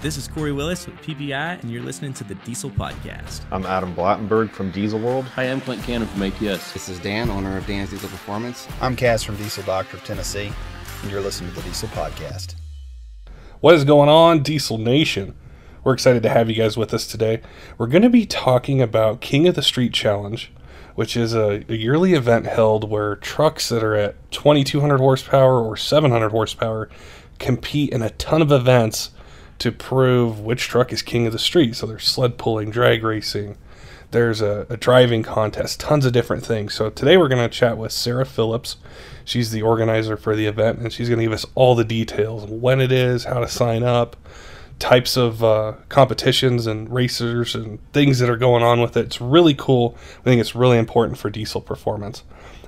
This is Corey Willis with PPEI, and you're listening to the Diesel Podcast. I'm Adam Blattenberg from Diesel World. Hi, I'm Clint Cannon from ATS. This is Dan, owner of ATS Diesel Performance. I'm Cass from Diesel Doctor of Tennessee, and you're listening to the Diesel Podcast. What is going on, Diesel Nation? We're excited to have you guys with us today. We're going to be talking about King of the Street Challenge, which is a yearly event held where trucks that are at 2,200 horsepower or 700 horsepower compete in a ton of events to prove which truck is king of the street. So there's sled pulling, drag racing, there's a driving contest, tons of different things. So today we're going to chat with Sarah Phillips. She's the organizer for the event, and she's going to give us all the details, when it is, how to sign up, types of competitions and racers and things that are going on with it. It's really cool. I think it's really important for diesel performance.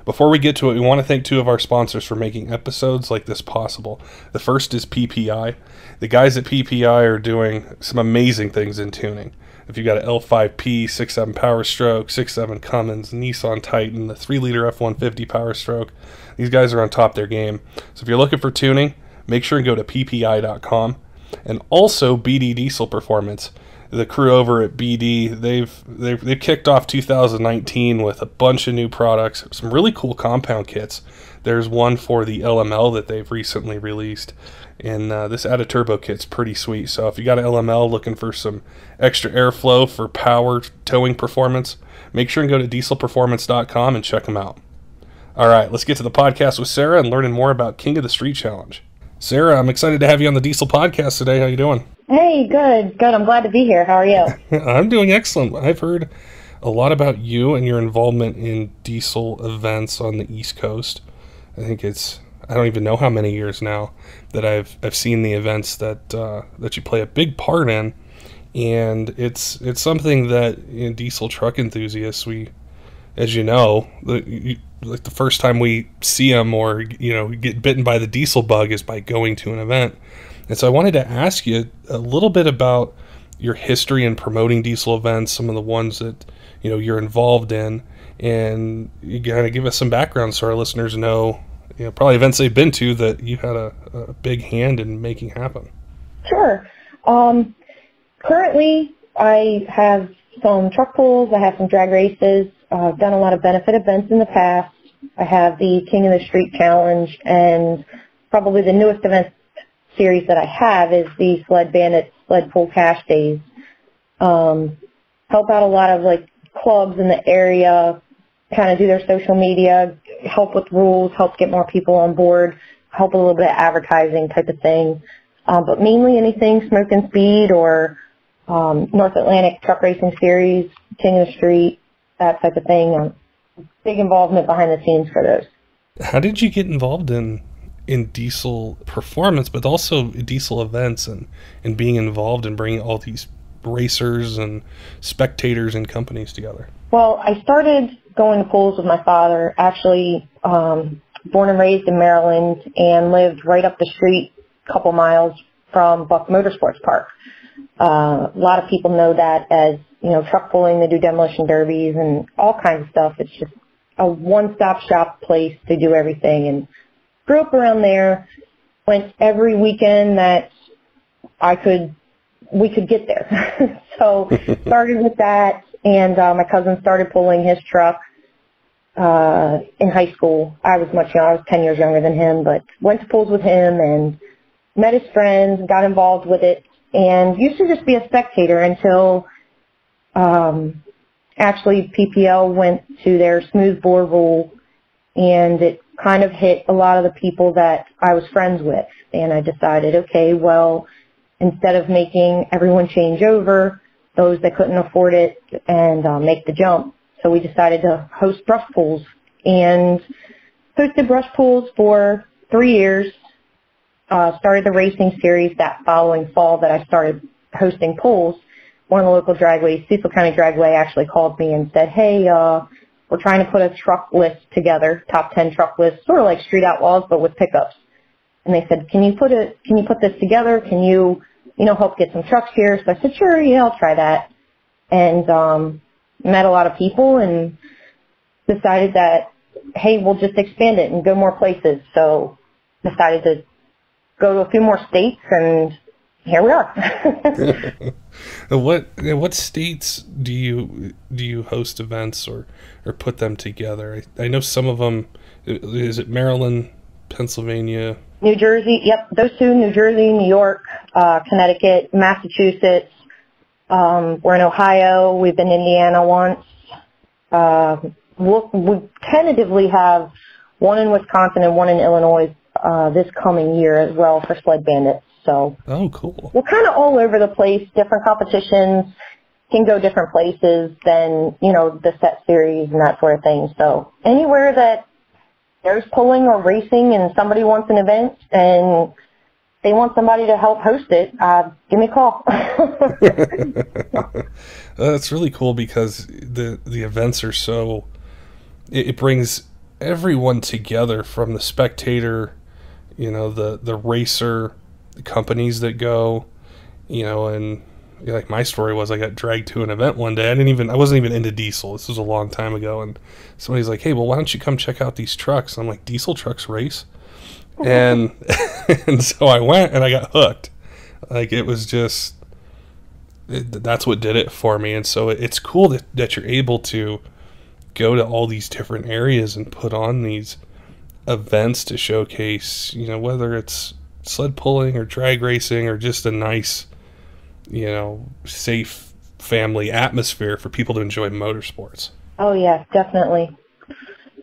Before we get to it, we want to thank two of our sponsors for making episodes like this possible. The first is PPEI. The guys at PPEI are doing some amazing things in tuning. If you've got an L5P, 6.7 Powerstroke, 6.7 Cummins, Nissan Titan, the 3-liter F-150 Powerstroke, these guys are on top of their game. So if you're looking for tuning, make sure and go to ppei.com. And also BD Diesel Performance. The crew over at BD, they've kicked off 2019 with a bunch of new products, some really cool compound kits. There's one for the LML that they've recently released, and this Added Turbo kit's pretty sweet. So if you got an LML looking for some extra airflow for power towing performance, make sure and go to dieselperformance.com and check them out. All right, let's get to the podcast with Sarah and learning more about King of the Street Challenge. Sarah, I'm excited to have you on the Diesel Podcast today. How you doing? Hey, good. I'm glad to be here. How are you? I'm doing excellent. I've heard a lot about you and your involvement in diesel events on the East Coast. I think I don't even know how many years now that I've seen the events that you play a big part in, and it's something that diesel truck enthusiasts, we, as you know, like the first time we see them or get bitten by the diesel bug is by going to an event. And so I wanted to ask you a little bit about your history in promoting diesel events, some of the ones that you're involved in, and you kind of give us some background so our listeners know probably events they've been to that you had a big hand in making happen. Sure. Currently, I have some truck pulls. I have some drag races. I've done a lot of benefit events in the past. I have the King of the Street Challenge, and probably the newest event series that I have is the Sled Bandit Sled Pull Cash Days. Help out a lot of clubs in the area, kind of do their social media, help with rules, help get more people on board, help a little bit of advertising type of thing. But mainly anything smoke and speed or North Atlantic Truck Racing Series, King of the Street, that type of thing. Big involvement behind the scenes for those. How did you get involved in diesel performance, but also diesel events and being involved in bringing all these racers and spectators and companies together? Well, I started going to pulls with my father, actually born and raised in Maryland and lived right up the street, a couple miles from Buck Motorsports Park. A lot of people know that as, truck pulling. They do demolition derbies and all kinds of stuff. It's just a one-stop shop place to do everything. And grew up around there, went every weekend that we could get there. So started with that, and my cousin started pulling his truck in high school. I was much younger. I was 10 years younger than him, but went to pulls with him and met his friends, got involved with it, and used to just be a spectator until actually PPL went to their smoothbore rule, and it kind of hit a lot of the people that I was friends with. And I decided, okay, well, instead of making everyone change over, those that couldn't afford it and make the jump. So we decided to host brush pulls and hosted brush pulls for 3 years. Started the racing series that following fall that I started hosting pulls. One of the local dragways, Cecil County Dragway, actually called me and said, hey, we're trying to put a truck list together, top 10 truck list, sort of like Street Outlaws, but with pickups. And they said, can you put this together? Can you, help get some trucks here? So I said, sure, yeah, I'll try that. And met a lot of people and decided that, hey, we'll just expand it and go more places. So decided to go to a few more states and here we are. What states do you host events or put them together? I know some of them. Is it Maryland, Pennsylvania, New Jersey? Yep, those two: New Jersey, New York, Connecticut, Massachusetts. We're in Ohio. We've been in Indiana once. We tentatively have one in Wisconsin and one in Illinois this coming year as well for Sled Bandits. So, oh, cool. We're kind of all over the place. Different competitions can go different places than, the set series and that sort of thing. So anywhere that there's pulling or racing and somebody wants an event and they want somebody to help host it, give me a call. That's really cool because the events are so, it brings everyone together, from the spectator, the racer, the companies that go, and like my story was, I got dragged to an event one day. I wasn't even into diesel. This was a long time ago, and somebody's like, "Hey, well, why don't you come check out these trucks?" And I'm like, "Diesel trucks race?" And and so I went and I got hooked. Like, it was just, that's what did it for me. And so it's cool that you're able to go to all these different areas and put on these events to showcase, whether it's sled pulling or drag racing or just a nice, safe family atmosphere for people to enjoy motorsports. Oh yeah, definitely.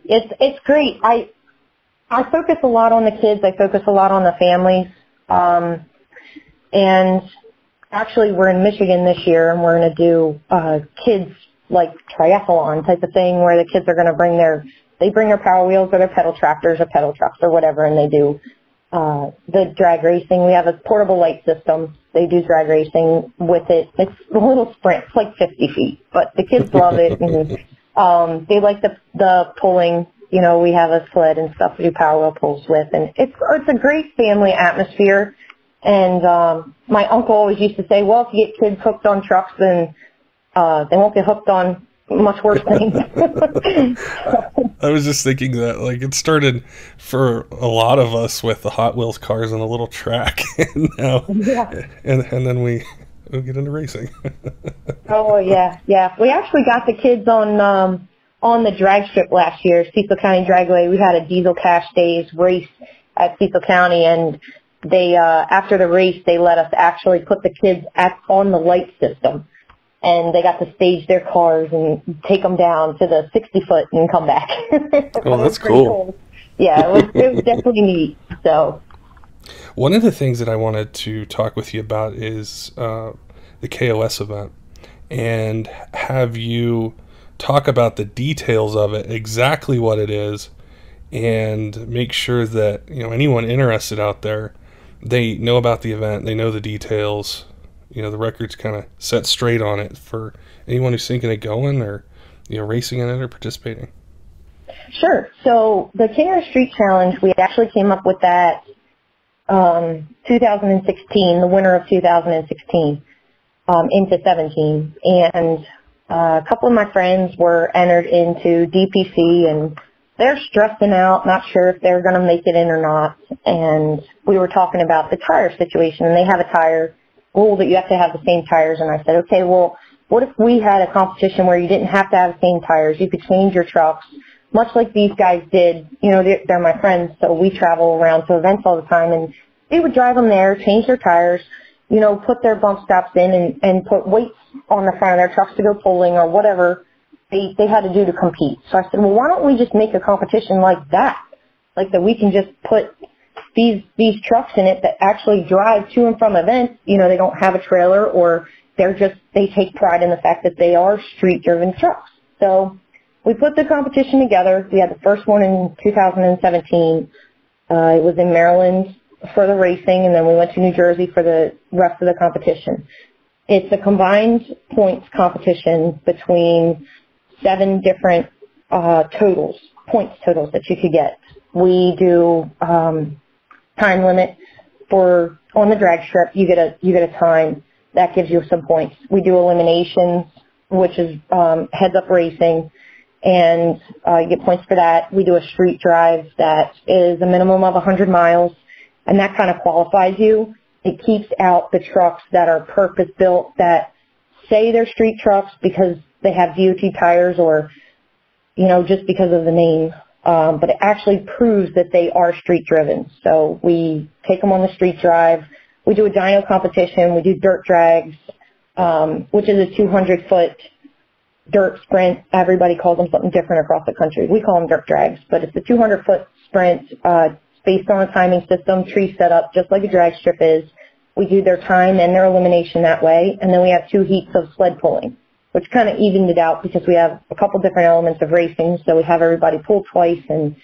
It's great. I focus a lot on the kids. I focus a lot on the families. And actually, we're in Michigan this year, and we're going to do kids like triathlon type of thing, where the kids are going to bring their Power Wheels or their pedal tractors or pedal trucks or whatever, and they do the drag racing. We have a portable light system. They do drag racing with it. It's a little sprint. It's like 50 feet, but the kids love it. And, they like the pulling. We have a sled and stuff to do Power Wheel pulls with, and it's a great family atmosphere. And my uncle always used to say, well, if you get kids hooked on trucks, then they won't get hooked on much worse things. I was just thinking that, like, it started for a lot of us with the Hot Wheels cars and a little track, and now, and then we get into racing. Oh yeah. We actually got the kids on the drag strip last year, Cecil County Dragway. We had a Diesel Cash Days race at Cecil County, and they after the race they let us actually put the kids on the light system. And they got to stage their cars and take them down to the 60-foot and come back. Oh, that's cool. Yeah, it was definitely neat. So, one of the things that I wanted to talk with you about is the KOS event, and have you talk about the details of it, exactly what it is, and make sure that anyone interested out there, they know about the event, they know the details. The record's kind of set straight on it for anyone who's thinking of going or, racing in it or participating. Sure. So the King of the Street Challenge, we actually came up with that 2016, the winter of 2016, into 17. And a couple of my friends were entered into DPC, and they're stressing out, not sure if they're going to make it in or not. And we were talking about the tire situation, and they have a tire rule that you have to have the same tires. And I said, okay, well, what if we had a competition where you didn't have to have the same tires? You could change your trucks, much like these guys did. They're my friends, so we travel around to events all the time, and they would drive them there, change their tires, put their bump stops in and put weights on the front of their trucks to go pulling or whatever they had to do to compete. So I said, well, why don't we just make a competition like that? Like that we can just put these trucks in it that actually drive to and from events. They don't have a trailer, or they take pride in the fact that they are street-driven trucks. So we put the competition together. We had the first one in 2017. It was in Maryland for the racing, and then we went to New Jersey for the rest of the competition. It's a combined points competition between 7 different points totals that you could get. We do time limit on the drag strip. You get a time that gives you some points. We do eliminations, which is heads up racing, and you get points for that. We do a street drive that is a minimum of 100 miles, and that kind of qualifies you. it keeps out the trucks that are purpose-built that say they're street trucks because they have DOT tires or, just because of the name. But it actually proves that they are street-driven. So we take them on the street drive. We do a dyno competition. We do dirt drags, which is a 200-foot dirt sprint. Everybody calls them something different across the country. We call them dirt drags, but it's a 200-foot sprint based on a timing system, tree set up just like a drag strip is. We do their time and their elimination that way, and then we have 2 heats of sled pulling, which kind of evened it out because we have a couple different elements of racing, so we have everybody pull twice, and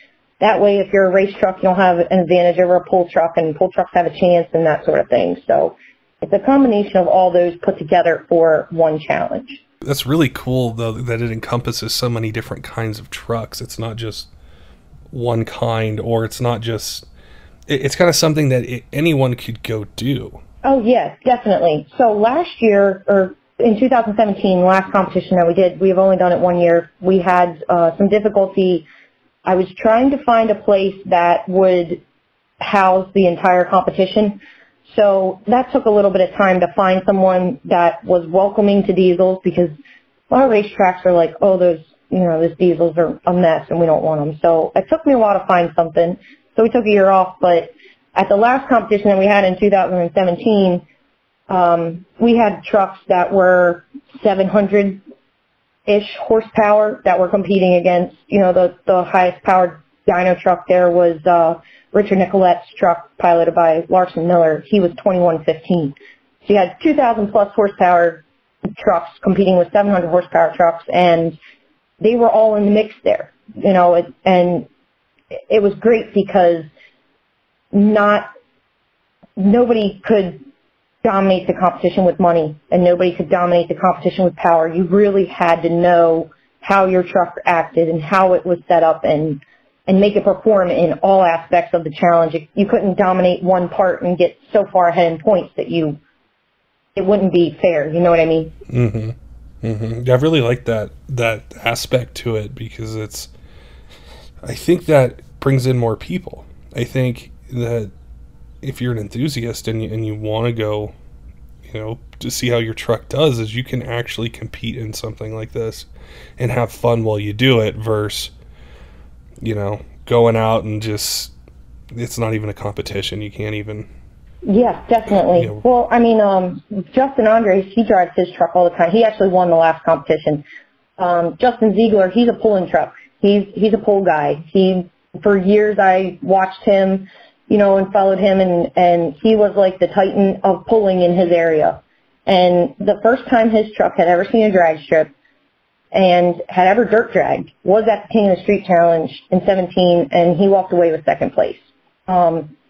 that way if you're a race truck, you'll have an advantage over a pull truck, and pull trucks have a chance and that sort of thing. So it's a combination of all those put together for one challenge. That's really cool, though, that it encompasses so many different kinds of trucks. It's not just one kind, or it's not just... It's kind of something that anyone could go do. Oh, yes, definitely. So last year, or in 2017, the last competition that we did, we've only done it 1 year. We had some difficulty. I was trying to find a place that would house the entire competition. So that took a little bit of time to find someone that was welcoming to diesels, because a lot of racetracks are like, oh, those diesels are a mess and we don't want them. So it took me a while to find something. So we took a year off, but at the last competition that we had in 2017, we had trucks that were 700-ish horsepower that were competing against, the highest powered dyno truck there was Richard Nicolette's truck piloted by Larson Miller. He was 2115. So you had 2,000 plus horsepower trucks competing with 700 horsepower trucks, and they were all in the mix there, and it was great because nobody could dominate the competition with money, and nobody could dominate the competition with power. You really had to know how your truck acted and how it was set up and make it perform in all aspects of the challenge. You couldn't dominate one part and get so far ahead in points that it wouldn't be fair. You know what I mean? Mm-hmm. Mm-hmm. Yeah, I really like that aspect to it, because I think that brings in more people. I think that if you're an enthusiast and you want to go, to see how your truck does, is you can actually compete in something like this and have fun while you do it versus, going out and just, it's not even a competition. You can't even... Yes, definitely. Well, I mean, Justin Andres, he drives his truck all the time. He actually won the last competition. Justin Ziegler, he's a pulling truck. He's a pull guy. For years I watched him, and followed him, and he was like the titan of pulling in his area. And the first time his truck had ever seen a drag strip and had ever dirt dragged was at the King of the Street Challenge in 17, and he walked away with second place.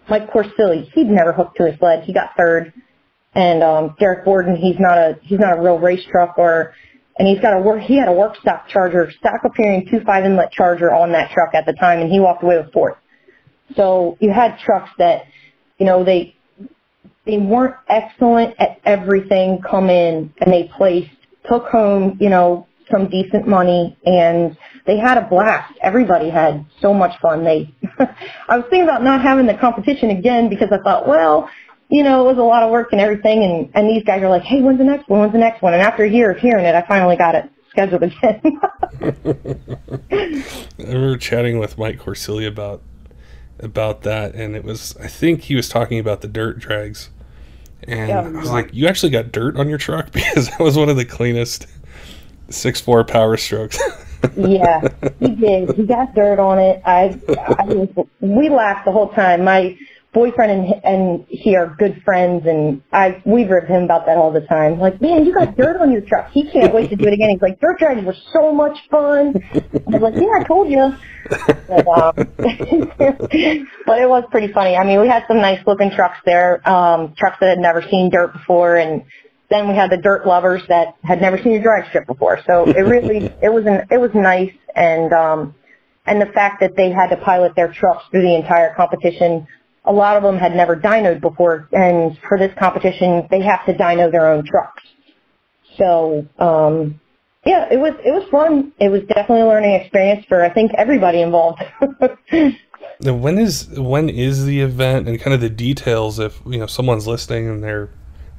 Mike Corsilli, he'd never hooked to his sled. He got third. And Derek Borden, he's not a real race truck, and he had a work stock charger, stock appearing 2.5 inlet charger on that truck at the time, and he walked away with fourth. So you had trucks that, they weren't excellent at everything, come in and they took home, some decent money, and they had a blast. Everybody had so much fun. I was thinking about not having the competition again because I thought, well, it was a lot of work and everything, and these guys are like, hey, when's the next one? When's the next one? And after a year of hearing it, I finally got it scheduled again. I remember chatting with Mike Corsilli about that, and I think he was talking about the dirt drags. And I was like, you actually got dirt on your truck? Because that was one of the cleanest 6.4 Powerstrokes. Yeah, he did. He got dirt on it. We laughed the whole time. My boyfriend and he are good friends, and we ribbed him about that all the time. Like, man, you got dirt on your truck. He can't wait to do it again. He's like, dirt drags were so much fun. I was like, yeah, I told you. But it was pretty funny. I mean, we had some nice looking trucks there, trucks that had never seen dirt before, and then we had the dirt lovers that had never seen a drag strip before. So it was nice, and the fact that they had to pilot their trucks through the entire competition. A lot of them had never dynoed before, and for this competition, they have to dyno their own trucks. So Yeah, it was fun. It was definitely a learning experience for, I think, everybody involved. Now, when is the event, and kind of the details, if someone's listening and they're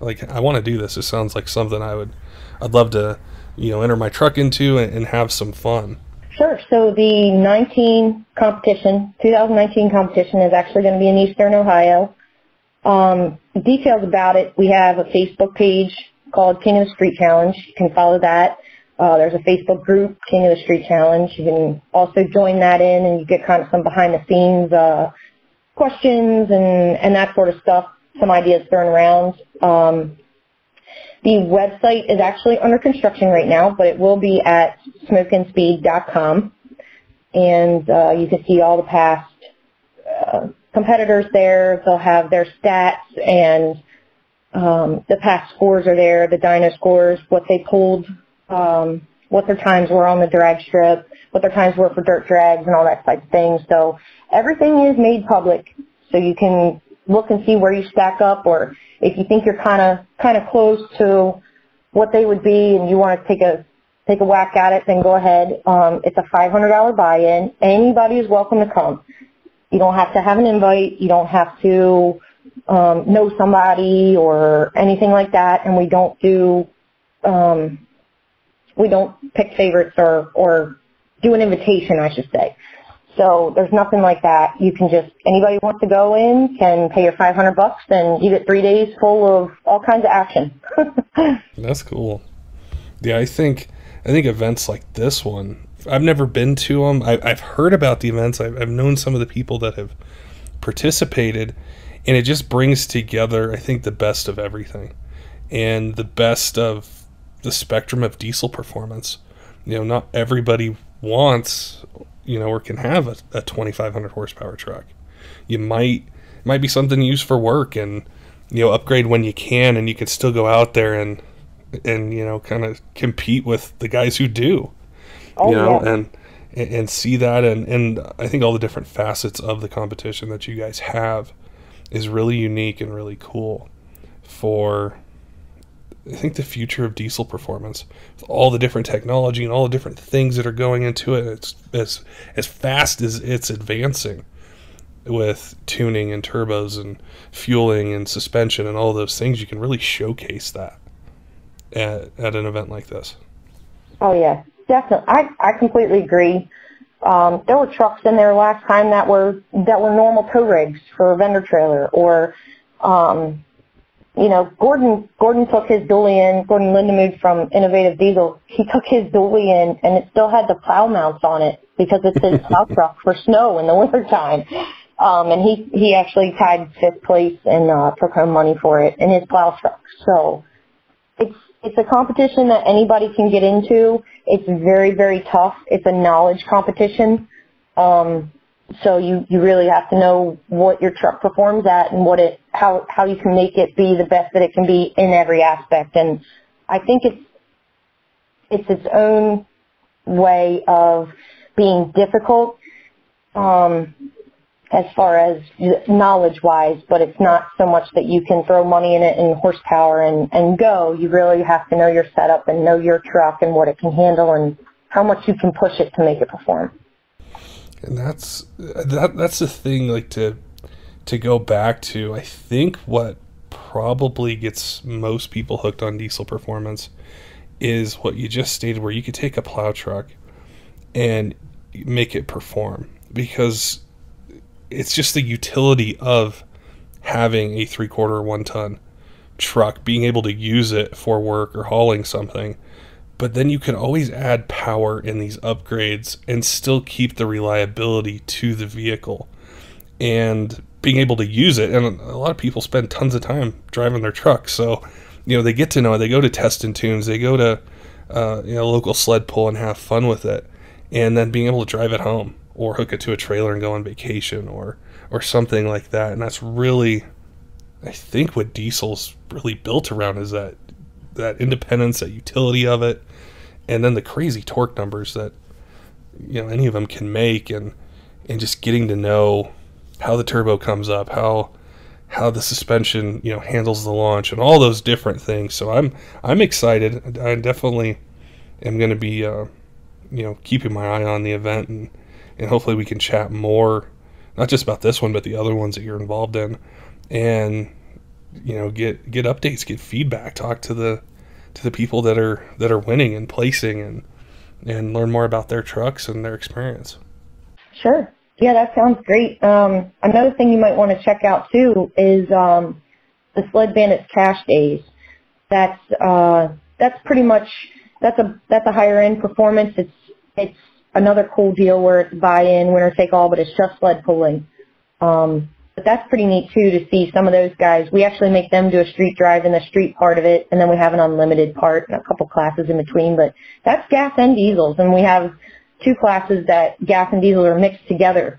like, I want to do this. It sounds like something I'd love to enter my truck into and have some fun. Sure. So the 2019 competition is actually going to be in Eastern Ohio. Details about it, we have a Facebook page called King of the Street Challenge. You can follow that. There's a Facebook group, King of the Street Challenge. You can also join that in, and you get kind of some behind-the-scenes questions and that sort of stuff, some ideas thrown around. The website is actually under construction right now, but it will be at smokeandspeed.com, and you can see all the past competitors there. They'll have their stats, and the past scores are there, the dyno scores, what they pulled, what their times were on the drag strip, what their times were for dirt drags, and all that type of thing. So everything is made public, so you can look and see where you stack up, or if you think you're kind of close to what they would be and you want to take a whack at it, then go ahead. It's a $500 buy-in. Anybody is welcome to come. You don't have to have an invite. You don't have to know somebody or anything like that. And we don't pick favorites or do an invitation, I should say. So there's nothing like that. You can anybody who wants to go in can pay your $500 and you get 3 days full of all kinds of action. That's cool. Yeah, I think events like this one, I've never been to them. I've heard about the events. I've known some of the people that have participated, and it just brings together, I think, the best of everything and the best of the spectrum of diesel performance. Not everybody wants or can have a 2,500 horsepower truck. It might be something you use for work and upgrade when you can, and you can still go out there and kind of compete with the guys who do. Yeah. and see that, and I think all the different facets of the competition that you guys have is really unique and really cool for, I think, the future of diesel performance, with all the different technology and all the different things that are going into it. It's as fast as it's advancing with tuning and turbos and fueling and suspension and all those things. You can really showcase that at an event like this. Oh yeah, definitely. I completely agree. There were trucks in there last time that were normal tow rigs for a vendor trailer, or Gordon took his dually in, Gordon Lindemood from Innovative Diesel, he took his dually in, and it still had the plow mounts on it because it's his plow truck for snow in the wintertime. And he actually tied 5th place and took home money for it in his plow truck. So it's a competition that anybody can get into. It's very, very tough. It's a knowledge competition. So you really have to know what your truck performs at and how you can make it be the best that it can be in every aspect. And I think it's its own way of being difficult as far as knowledge-wise, but it's not so much that you can throw money in it and horsepower and go. You really have to know your setup and know your truck and what it can handle and how much you can push it to make it perform. And that's the thing, like, to go back to, I think what probably gets most people hooked on diesel performance is what you just stated, where you could take a plow truck and make it perform, because it's just the utility of having a 3/4 or 1 ton truck, being able to use it for work or hauling something. But then you can always add power in these upgrades and still keep the reliability to the vehicle and being able to use it. And a lot of people spend tons of time driving their trucks, so they get to know it. They go to test and tunes, they go to local sled pull and have fun with it, and then being able to drive it home or hook it to a trailer and go on vacation or something like that. And that's really, I think, what diesel's really built around, is that independence, that utility of it, and then the crazy torque numbers that any of them can make, and just getting to know how the turbo comes up, how the suspension handles the launch, and all those different things. So I'm excited. I definitely am going to be, keeping my eye on the event, and hopefully we can chat more, not just about this one, but the other ones that you're involved in, and get updates, get feedback, talk to the people that are winning and placing, and learn more about their trucks and their experience. Sure. Yeah, that sounds great. Another thing you might want to check out too is the Sled Bandits Cash Days. That's pretty much that's a higher end performance. It's another cool deal where it's buy-in, winner take all, but it's just sled pulling. But that's pretty neat too to see some of those guys. We actually make them do a street drive in the street part of it, and then we have an unlimited part and a couple classes in between. But that's gas and diesels, and we have 2 classes that gas and diesel are mixed together.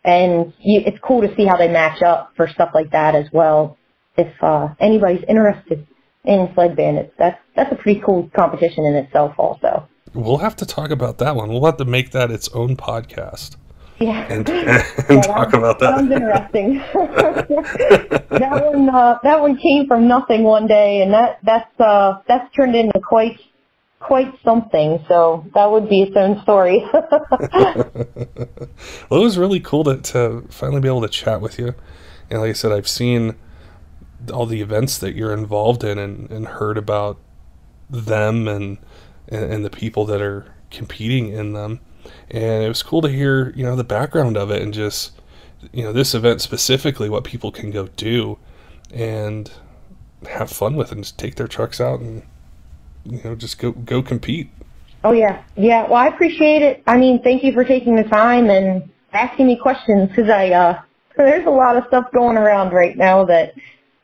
And it's cool to see how they match up for stuff like that as well. If anybody's interested in Sled Bandits, that's a pretty cool competition in itself also. We'll have to talk about that one. We'll have to make that its own podcast. Yeah. And talk about that. Sounds interesting. That one came from nothing one day, and that's turned into quite something. So that would be its own story. Well, it was really cool to finally be able to chat with you. And like I said, I've seen all the events that you're involved in, and heard about them and the people that are competing in them. And it was cool to hear, the background of it, and just, this event specifically, what people can go do and have fun with, and just take their trucks out and, just go compete. Oh, yeah. Yeah, well, I appreciate it. I mean, thank you for taking the time and asking me questions, because there's a lot of stuff going around right now that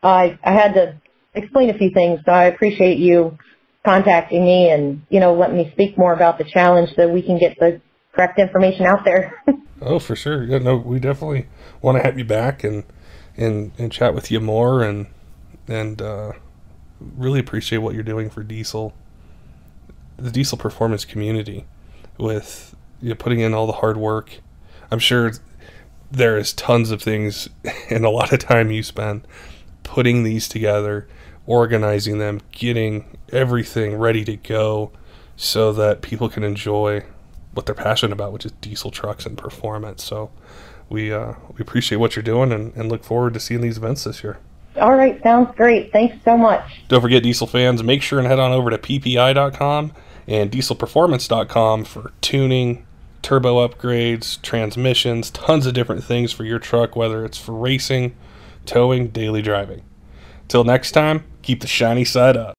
I had to explain a few things, so I appreciate you contacting me and, letting me speak more about the challenge so we can get the correct information out there. Oh, for sure. Yeah, no, we definitely want to have you back and chat with you more, and really appreciate what you're doing for the diesel performance community, with putting in all the hard work. I'm sure there is tons of things and a lot of time you spend putting these together, organizing them, getting everything ready to go so that people can enjoy what they're passionate about, which is diesel trucks and performance. So we appreciate what you're doing, and look forward to seeing these events this year. All right, sounds great. Thanks so much. Don't forget, diesel fans, make sure and head on over to PPEI.com and dieselperformance.com for tuning, turbo upgrades, transmissions, tons of different things for your truck, whether it's for racing, towing, daily driving. Till next time, keep the shiny side up.